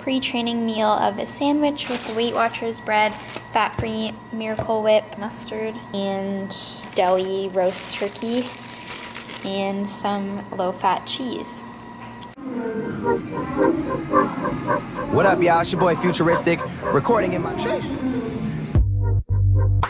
pre-training meal of a sandwich with Weight Watchers bread, fat-free Miracle Whip mustard, and deli roast turkey, and some low-fat cheese. What up, y'all? It's your boy Futuristic, recording in my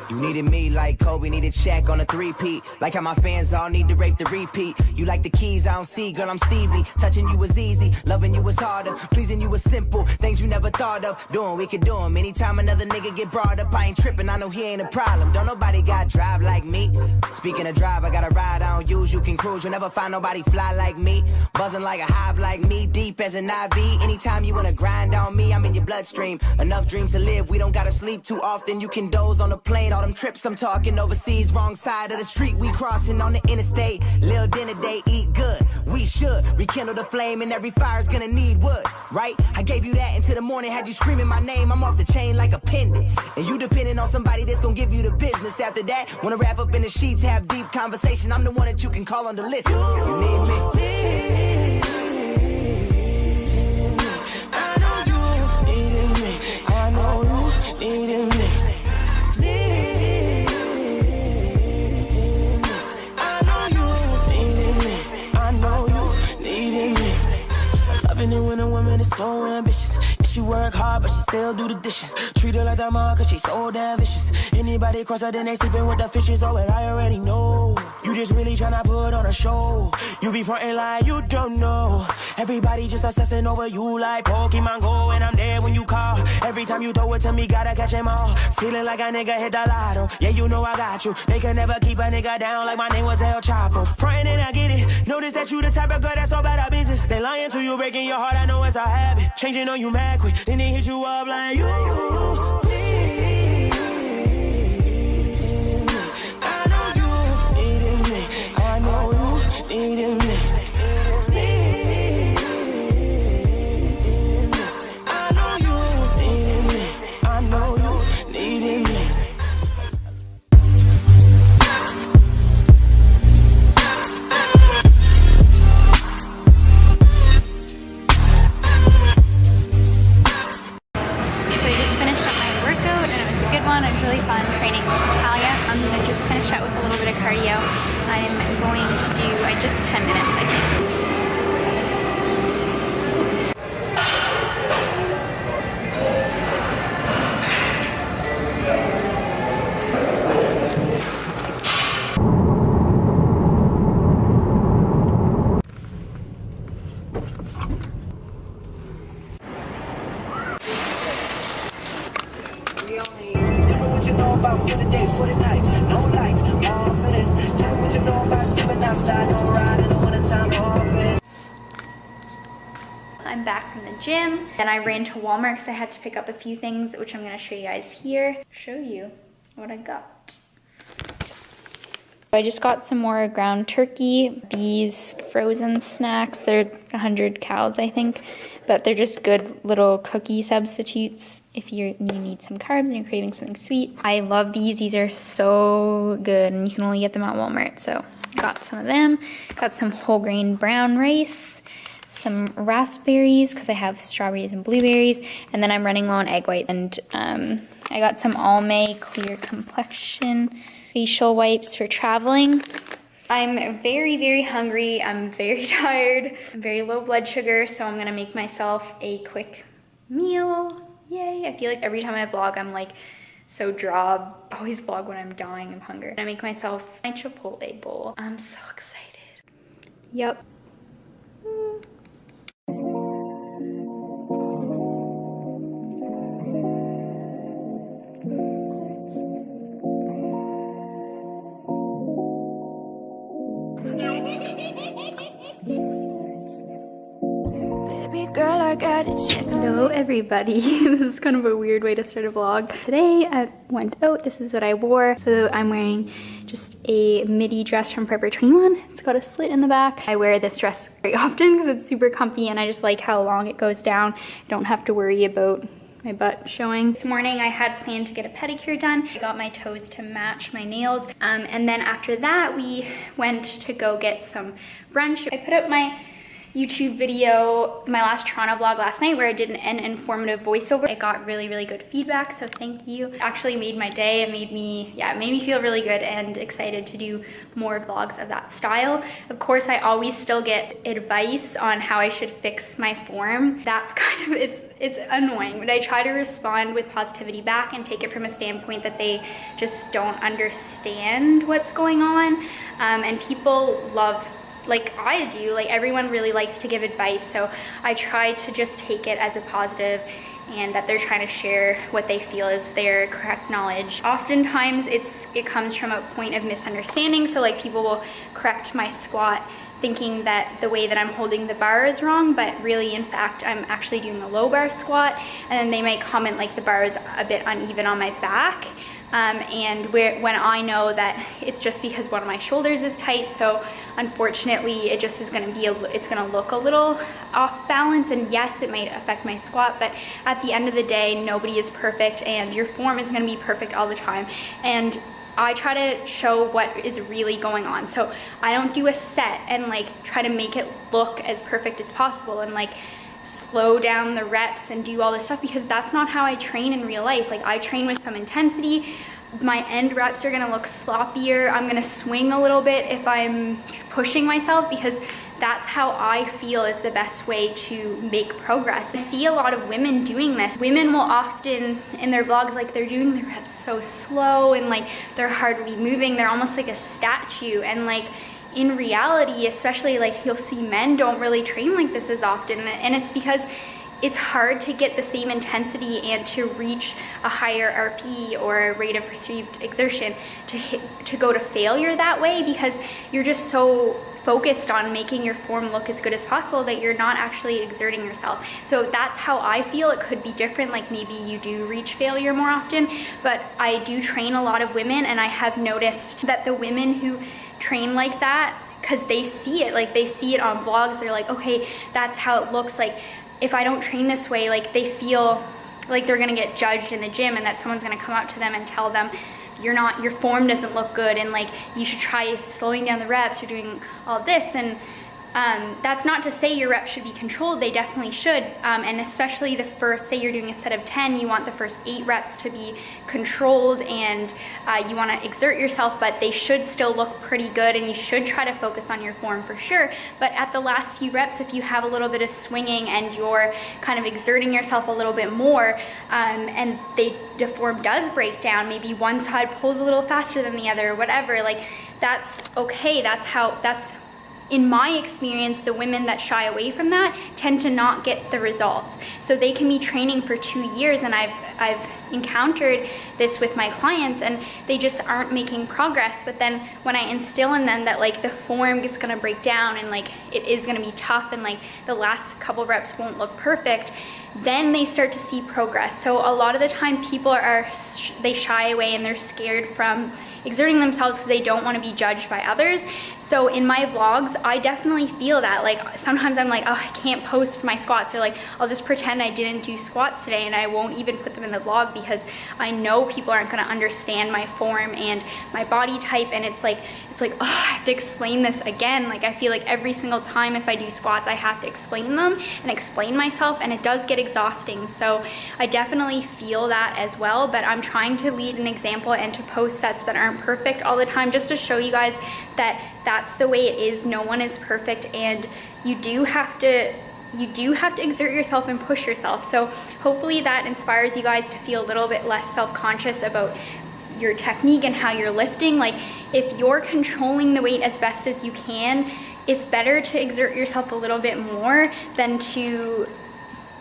You needed me like Kobe needed Shaq on a three-peat. Like how my fans all need to rape the repeat. You like the keys I don't see, girl, I'm Stevie. Touching you was easy, loving you was harder. Pleasing you was simple, things you never thought of. Doing, we could do them. Anytime another nigga get brought up, I ain't tripping, I know he ain't a problem. Don't nobody got drive like me. Speaking of drive, I got a ride I don't use. You can cruise, you'll never find nobody fly like me. Buzzing like a hive like me, deep as an IV. Anytime you wanna grind on me, I'm in your bloodstream. Enough dreams to live, we don't gotta sleep too often. You can doze on the plane, all them trips I'm talking overseas. Wrong side of the street, we crossing on the interstate. Lil' dinner day, eat good, we should rekindle the flame, and every fire's gonna need wood, right? I gave you that until the morning, had you screaming my name. I'm off the chain like a pendant, and you depending on somebody that's gonna give you the business. After that, wanna wrap up in the sheets, have deep conversation. I'm the one that you can call on the list. You need me. I know you needed me. I know you needed me. When a woman is so ambitious, and she work hard but she still do the dishes. Treat her like that mom cause she so damn vicious. Anybody cross her then they sleeping with the fishes. Oh, and I already know you just really tryna put on a show. You be frontin' like you don't know. Everybody just obsessing over you like Pokemon Go, and I'm there when you call. Every time you throw it to me, gotta catch them all. Feeling like a nigga hit the lotto. Yeah, you know I got you. They can never keep a nigga down like my name was El Chapo. Frontin' and I get it. Notice that you the type of girl that's all about our business. They lying to you, breaking your heart. I know it's a habit. Changing on you mad quick. Then they hit you up like you. I know you needed me. I know you needed me. I know you needed me. I know you needed me. It was really fun training with Natalia. I'm going to just finish out with a little bit of cardio. I'm going to do just 10 minutes, I think. You know about for the days, for the nights, no lights, all for this. Tell me what you know about stepping outside, no ride in the wintertime, all for this. I'm back from the gym. Then I ran to Walmart because I had to pick up a few things, which I'm going to show you guys here. Show you what I got. I just got some more ground turkey. These frozen snacks, they're 100 calories, I think, but they're just good little cookie substitutes if you need some carbs and you're craving something sweet. I love these. These are so good, and you can only get them at Walmart, so got some of them. Got some whole grain brown rice, some raspberries because I have strawberries and blueberries, and then I'm running low on egg whites, and I got some Almay clear complexion facial wipes for traveling. I'm very, very hungry. I'm very tired. I'm very low blood sugar, so I'm gonna make myself a quick meal. Yay! I feel like every time I vlog, I'm like so I always vlog when I'm dying of hunger. I make myself my Chipotle bowl. I'm so excited. Yep. Hello everybody. This is kind of a weird way to start a vlog. Today I went out. This is what I wore. So I'm wearing just a midi dress from Forever 21. It's got a slit in the back. I wear this dress very often because it's super comfy and I just like how long it goes down. I don't have to worry about my butt showing. This morning I had planned to get a pedicure done. I got my toes to match my nails. And then after that we went to go get some brunch. I put up my YouTube video, my last Toronto vlog last night where I did an informative voiceover. It got really, really good feedback, so thank you. It actually made my day. It made me feel really good and excited to do more vlogs of that style. Of course, I always still get advice on how I should fix my form. That's kind of, it's annoying, but I try to respond with positivity back and take it from a standpoint that they just don't understand what's going on. And people love, like I do, like everyone really likes to give advice, so I try to just take it as a positive and that they're trying to share what they feel is their correct knowledge. Oftentimes it comes from a point of misunderstanding, so like people will correct my squat thinking that the way that I'm holding the bar is wrong, but really in fact I'm actually doing a low bar squat, and then they might comment like the bar is a bit uneven on my back. And when I know that it's just because one of my shoulders is tight, so unfortunately it just is going to be it's going to look a little off balance, and yes, it might affect my squat, but at the end of the day nobody is perfect and your form is going to be perfect all the time, and I try to show what is really going on. So I don't do a set and like try to make it look as perfect as possible and like slow down the reps and do all this stuff, because that's not how I train in real life. Like I train with some intensity. My end reps are gonna look sloppier. I'm gonna swing a little bit if I'm pushing myself, because that's how I feel is the best way to make progress. I see a lot of women doing this. Women will often in their vlogs, like they're doing the reps so slow and like they're hardly moving. They're almost like a statue, and like in reality, especially like you'll see men don't really train like this as often, and it's because it's hard to get the same intensity and to reach a higher RP or rate of perceived exertion to go to failure that way, because you're just so focused on making your form look as good as possible that you're not actually exerting yourself. So that's how I feel. It could be different, like maybe you do reach failure more often, but I do train a lot of women, and I have noticed that the women who train like that, because they see it, like they see it on vlogs, they're like, okay, that's how it looks. Like if I don't train this way, like they feel like they're gonna get judged in the gym and that someone's gonna come up to them and tell them your form doesn't look good and like you should try slowing down the reps, you're doing all this. And that's not to say your reps should be controlled, they definitely should, and especially the first, say you're doing a set of 10, you want the first 8 reps to be controlled, and you want to exert yourself, but they should still look pretty good, and you should try to focus on your form for sure. But at the last few reps, if you have a little bit of swinging and you're kind of exerting yourself a little bit more, and the form does break down, maybe one side pulls a little faster than the other, whatever, like that's okay. That's in my experience, the women that shy away from that tend to not get the results. So they can be training for 2 years, and I've encountered this with my clients, and they just aren't making progress. But then when I instill in them that like the form is gonna break down and like it is gonna be tough and like the last couple reps won't look perfect, then they start to see progress. So a lot of the time people they shy away and they're scared from exerting themselves because they don't want to be judged by others. So in my vlogs, I definitely feel that. Like sometimes I'm like, oh, I can't post my squats, or like I'll just pretend I didn't do squats today and I won't even put them in the vlog, because I know people aren't going to understand my form and my body type, and it's like, oh, I have to explain this again. Like I feel like every single time if I do squats, I have to explain them and explain myself, and it does get exhausting. So I definitely feel that as well, but I'm trying to lead an example and to post sets that aren't perfect all the time, just to show you guys that that's the way it is. No one is perfect, and you do have to exert yourself and push yourself. So hopefully that inspires you guys to feel a little bit less self-conscious about your technique and how you're lifting. Like if you're controlling the weight as best as you can, it's better to exert yourself a little bit more than to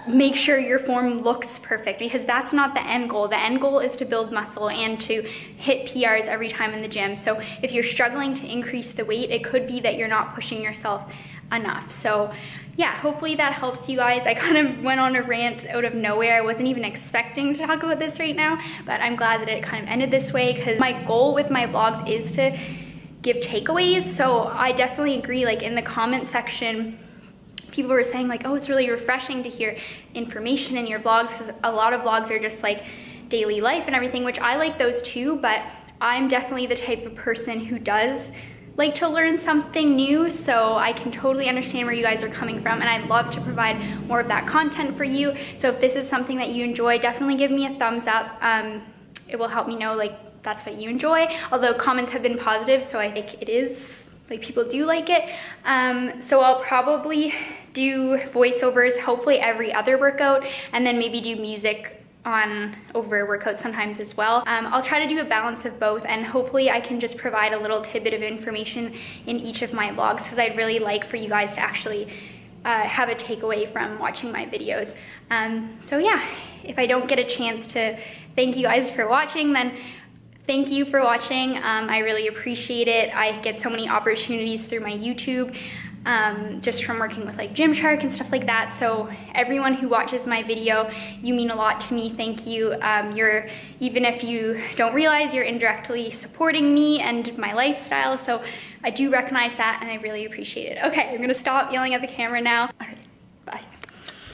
make sure your form looks perfect, because that's not the end goal. The end goal is to build muscle and to hit PRs every time in the gym. So if you're struggling to increase the weight, it could be that you're not pushing yourself enough. So yeah, hopefully that helps you guys. I kind of went on a rant out of nowhere. I wasn't even expecting to talk about this right now, but I'm glad that it kind of ended this way, because my goal with my vlogs is to give takeaways. So I definitely agree, like in the comment section, people were saying like, oh, it's really refreshing to hear information in your vlogs, because a lot of vlogs are just like daily life and everything, which I like those too, but I'm definitely the type of person who does like to learn something new, so I can totally understand where you guys are coming from, and I'd love to provide more of that content for you. So if this is something that you enjoy, definitely give me a thumbs up. It will help me know like that's what you enjoy, although comments have been positive, so I think it is, like people do like it. So I'll probably do voiceovers hopefully every other workout, and then maybe do music on over workouts sometimes as well. I'll try to do a balance of both, and hopefully I can just provide a little tidbit of information in each of my vlogs, because I'd really like for you guys to actually have a takeaway from watching my videos. So yeah, if I don't get a chance to thank you guys for watching, then thank you for watching. I really appreciate it. I get so many opportunities through my YouTube, just from working with like Gymshark and stuff like that. So everyone who watches my video, you mean a lot to me. Thank you. Even if you don't realize, you're indirectly supporting me and my lifestyle. So I do recognize that, and I really appreciate it. Okay, I'm gonna stop yelling at the camera now. All right.